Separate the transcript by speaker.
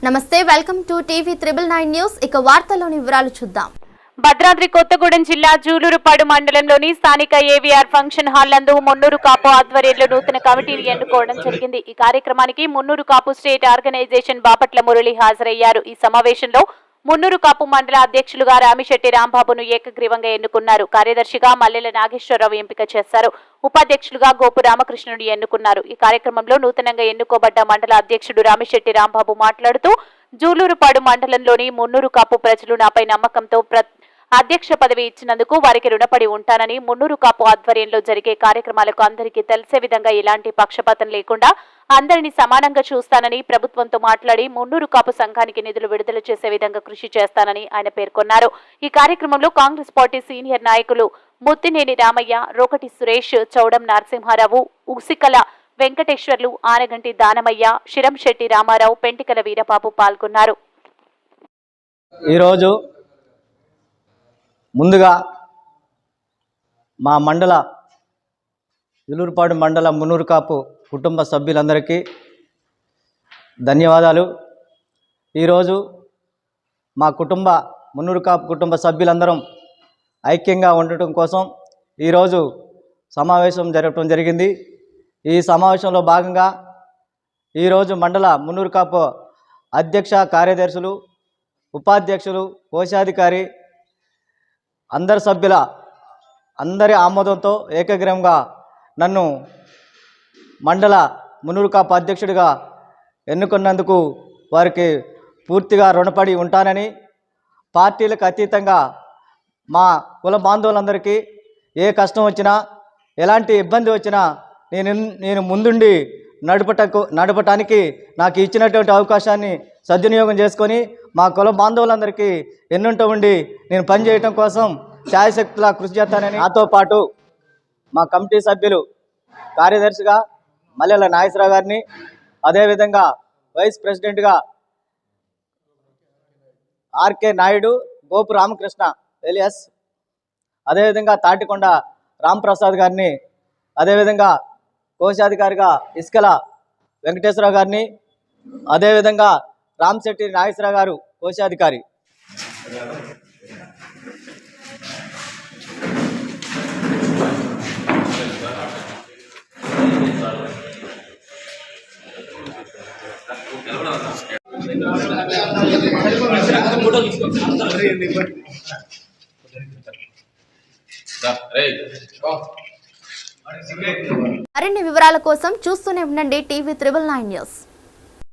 Speaker 1: నమస్తే welcome to TV 999 news. ఇక వార్తల్లోని వివరాలు చూద్దాం.
Speaker 2: భద్రాద్రి కొత్తగూడెం జిల్లా జూలూరుపాడు మండలంలోని స్థానిక ఏవీఆర్ ఫంక్షన్ హాల్ నందు మున్నూరు కాపు ఆధ్వర్యంలో నూతన కమిటీని ఎన్నుకోవడం జరిగింది. ఈ కార్యక్రమానికి మున్నూరు కాపు స్టేట్ ఆర్గనైజేషన్ బాపట్ల మురళి హాజరయ్యారు. ఈ సమావేశంలో మున్నూరు కాపు మండల అధ్యక్షులుగా రామిశెట్టి రాంబాబును ఏకగ్రీవంగా ఎన్నుకున్నారు. కార్యదర్శిగా మల్లెల నాగేశ్వరరావు ఎంపిక చేశారు. ఉపాధ్యక్షులుగా గోపు రామకృష్ణుడు ఎన్నుకున్నారు. ఈ కార్యక్రమంలో నూతనంగా ఎన్నుకోబడ్డ మండల అధ్యక్షుడు రామిశెట్టి రాంబాబు మాట్లాడుతూ జూలూరుపాడు మండలంలోని మున్నూరు కాపు ప్రజలు నాపై నమ్మకంతో అధ్యక్ష పదవి ఇచ్చినందుకు వారికి రుణపడి ఉంటానని, మున్నూరు కాపు ఆధ్వర్యంలో జరిగే కార్యక్రమాలకు అందరికీ తెలిసే విధంగా ఎలాంటి పక్షపాతం లేకుండా అందరినీ సమానంగా చూస్తానని ప్రభుత్వంతో మాట్లాడి మున్నూరు కాపు సంఘానికి నిధులు విడుదల చేసే విధంగా కృషి చేస్తానని ఆయన పేర్కొన్నారు. ఈ కార్యక్రమంలో కాంగ్రెస్ పార్టీ సీనియర్ నాయకులు ముత్తినేని రామయ్య, రోకటి సురేష్, చౌడం నరసింహారావు, ఉసికల వెంకటేశ్వర్లు, ఆనగంటి దానమయ్య, శిరంశెట్టి రామారావు, పెంటికల వీరబాబు పాల్గొన్నారు.
Speaker 3: ఈరోజు ముందుగా మా మండల జూలూరుపాడు మండల మున్నూరు కాపు కుటుంబ సభ్యులందరికీ ధన్యవాదాలు. ఈరోజు మా మున్నూరు కాపు కుటుంబ సభ్యులందరం ఐక్యంగా ఉండటం కోసం ఈరోజు సమావేశం జరగటం జరిగింది. ఈ సమావేశంలో భాగంగా ఈరోజు మండల మున్నూరు కాపు అధ్యక్ష, కార్యదర్శులు, ఉపాధ్యక్షులు, కోశాధికారి అందరి ఆమోదంతో ఏకగ్రీవంగా నన్ను మండల మున్నూరు కాపు అధ్యక్షుడిగా ఎన్నుకున్నందుకు వారికి పూర్తిగా రుణపడి ఉంటానని, పార్టీలకు అతీతంగా మా కుల బాంధవులందరికీ ఏ కష్టం వచ్చినా, ఎలాంటి ఇబ్బంది వచ్చినా నేను ముందుండి నడపటానికి నాకు ఇచ్చినటువంటి అవకాశాన్ని సద్వినియోగం చేసుకొని మా కుల బాంధవులందరికీ ఎన్నుంటూ ఉండి నేను పనిచేయటం కోసం శాయశక్తులా కృషి చేస్తానని, నాతో పాటు మా కమిటీ సభ్యులు కార్యదర్శిగా మల్లెల నాగేశ్వరరావు గారిని, అదేవిధంగా వైస్ ప్రెసిడెంట్గా ఆర్కే నాయుడు, గోపు రామకృష్ణ ఎలియాస్, అదేవిధంగా తాటికొండ రాంప్రసాద్ గారిని, అదేవిధంగా కోశాధికారిగా ఇసుకల వెంకటేశ్వరరావు గారిని, అదేవిధంగా రామిశెట్టి నాగేశ్వరరావు గారు కోశాధికారి.
Speaker 1: మరిన్ని వివరాల కోసం చూస్తూనే ఉండండి టీవీ 999 న్యూస్.